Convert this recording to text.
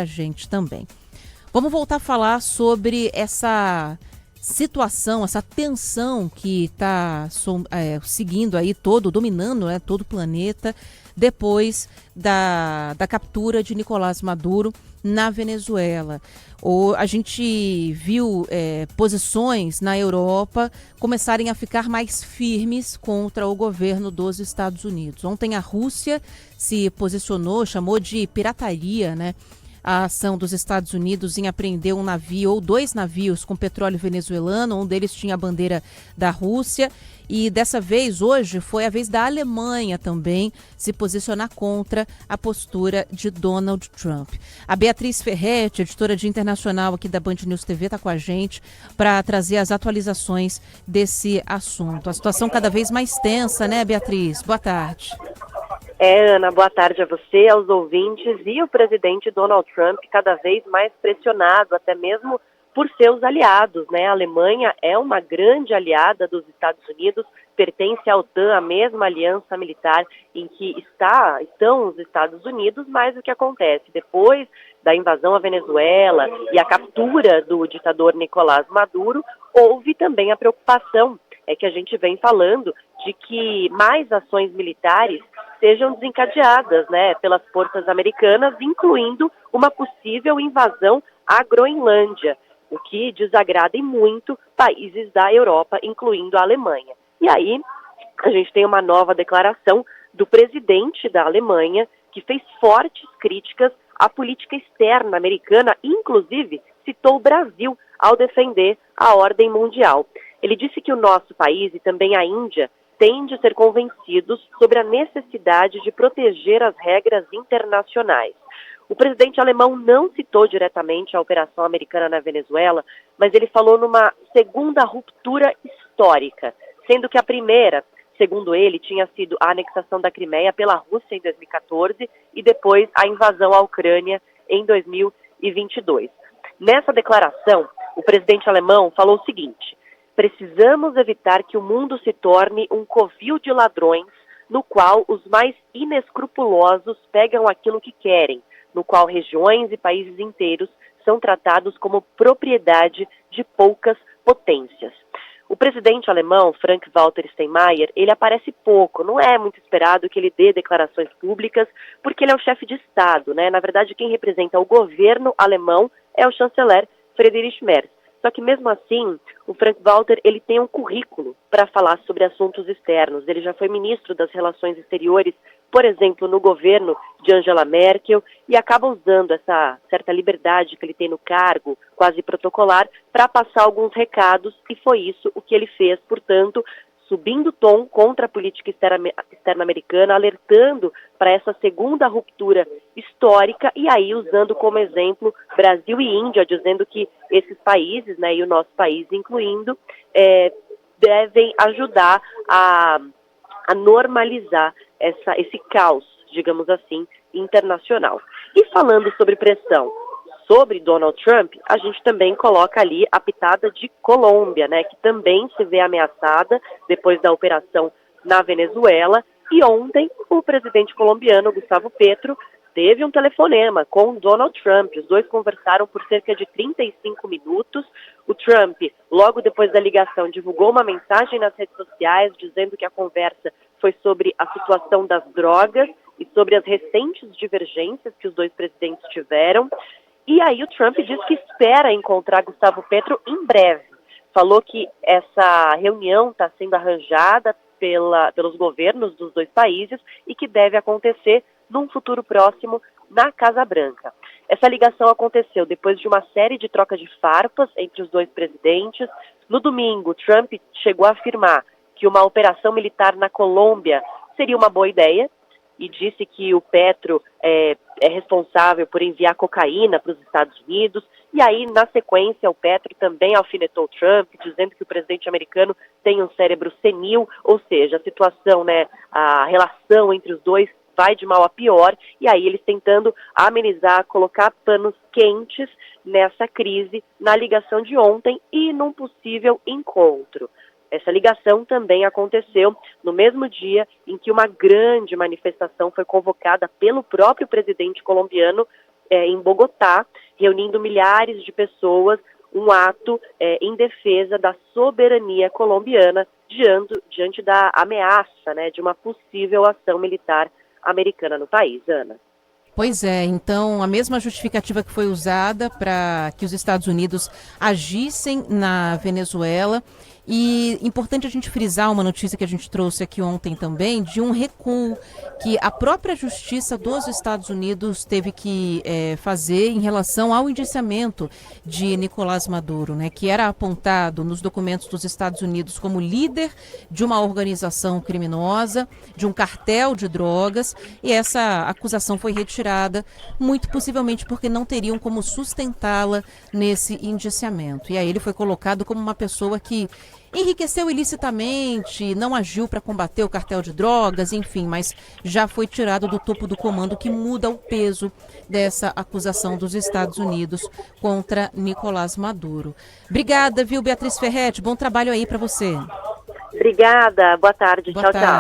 a gente também. Vamos voltar a falar sobre essa situação, essa tensão que está seguindo aí dominando, né, todo o planeta, depois da captura de Nicolás Maduro na Venezuela. A gente viu posições na Europa começarem a ficar mais firmes contra o governo dos Estados Unidos. Ontem a Rússia se posicionou, chamou de pirataria, né, a ação dos Estados Unidos em apreender um navio ou 2 navios com petróleo venezuelano. Um deles tinha a bandeira da Rússia. E dessa vez, hoje, foi a vez da Alemanha também se posicionar contra a postura de Donald Trump. A Beatriz Ferretti, editora de internacional aqui da Band News TV, está com a gente para trazer as atualizações desse assunto. A situação cada vez mais tensa, né, Beatriz? Boa tarde. Ana, boa tarde a você, aos ouvintes, e o presidente Donald Trump cada vez mais pressionado, até mesmo por seus aliados, né? A Alemanha é uma grande aliada dos Estados Unidos, pertence à OTAN, a mesma aliança militar em que estão os Estados Unidos, mas o que acontece? Depois da invasão à Venezuela e a captura do ditador Nicolás Maduro, houve também a preocupação, que a gente vem falando, de que mais ações militares sejam desencadeadas, né, pelas forças americanas, incluindo uma possível invasão à Groenlândia, o que desagrada em muito países da Europa, incluindo a Alemanha. E aí, a gente tem uma nova declaração do presidente da Alemanha, que fez fortes críticas à política externa americana, inclusive citou o Brasil ao defender a ordem mundial. Ele disse que o nosso país e também a Índia têm de ser convencidos sobre a necessidade de proteger as regras internacionais. O presidente alemão não citou diretamente a operação americana na Venezuela, mas ele falou numa segunda ruptura histórica, sendo que a primeira, segundo ele, tinha sido a anexação da Crimeia pela Rússia em 2014 e depois a invasão à Ucrânia em 2022. Nessa declaração, o presidente alemão falou o seguinte: precisamos evitar que o mundo se torne um covil de ladrões no qual os mais inescrupulosos pegam aquilo que querem, no qual regiões e países inteiros são tratados como propriedade de poucas potências. O presidente alemão, Frank-Walter Steinmeier, ele aparece pouco, não é muito esperado que ele dê declarações públicas, porque ele é o chefe de Estado, né? Na verdade, quem representa o governo alemão é o chanceler Friedrich Merz. Só que mesmo assim, o Frank-Walter, ele tem um currículo para falar sobre assuntos externos. Ele já foi ministro das Relações Exteriores, por exemplo, no governo de Angela Merkel, e acaba usando essa certa liberdade que ele tem no cargo, quase protocolar, para passar alguns recados, e foi isso o que ele fez, portanto, subindo o tom contra a política externa americana, alertando para essa segunda ruptura histórica e aí usando como exemplo Brasil e Índia, dizendo que esses países, né, e o nosso país incluindo, devem ajudar a normalizar esse caos, digamos assim, internacional. E falando sobre pressão sobre Donald Trump, a gente também coloca ali a pitada de Colômbia, né, que também se vê ameaçada depois da operação na Venezuela. E ontem, o presidente colombiano, Gustavo Petro, teve um telefonema com Donald Trump. Os dois conversaram por cerca de 35 minutos. O Trump, logo depois da ligação, divulgou uma mensagem nas redes sociais dizendo que a conversa foi sobre a situação das drogas e sobre as recentes divergências que os dois presidentes tiveram. E aí o Trump diz que espera encontrar Gustavo Petro em breve. Falou que essa reunião está sendo arranjada pelos governos dos dois países e que deve acontecer num futuro próximo na Casa Branca. Essa ligação aconteceu depois de uma série de trocas de farpas entre os dois presidentes. No domingo, Trump chegou a afirmar que uma operação militar na Colômbia seria uma boa ideia e disse que o Petro é responsável por enviar cocaína para os Estados Unidos. E aí, na sequência, o Petro também alfinetou Trump, dizendo que o presidente americano tem um cérebro senil, ou seja, a situação, né, a relação entre os dois vai de mal a pior, e aí eles tentando amenizar, colocar panos quentes nessa crise na ligação de ontem e num possível encontro. Essa ligação também aconteceu no mesmo dia em que uma grande manifestação foi convocada pelo próprio presidente colombiano em Bogotá, reunindo milhares de pessoas, um ato em defesa da soberania colombiana diante da ameaça, né, de uma possível ação militar americana no país, Ana. Pois é, então a mesma justificativa que foi usada para que os Estados Unidos agissem na Venezuela. E importante a gente frisar uma notícia que a gente trouxe aqui ontem também, de um recuo que a própria Justiça dos Estados Unidos teve que fazer em relação ao indiciamento de Nicolás Maduro, né, que era apontado nos documentos dos Estados Unidos como líder de uma organização criminosa, de um cartel de drogas, e essa acusação foi retirada, muito possivelmente porque não teriam como sustentá-la nesse indiciamento. E aí ele foi colocado como uma pessoa que enriqueceu ilicitamente, não agiu para combater o cartel de drogas, enfim, mas já foi tirado do topo do comando, que muda o peso dessa acusação dos Estados Unidos contra Nicolás Maduro. Obrigada, viu, Beatriz Ferretti? Bom trabalho aí para você. Obrigada, boa tarde, Boa tchau, tarde. tchau.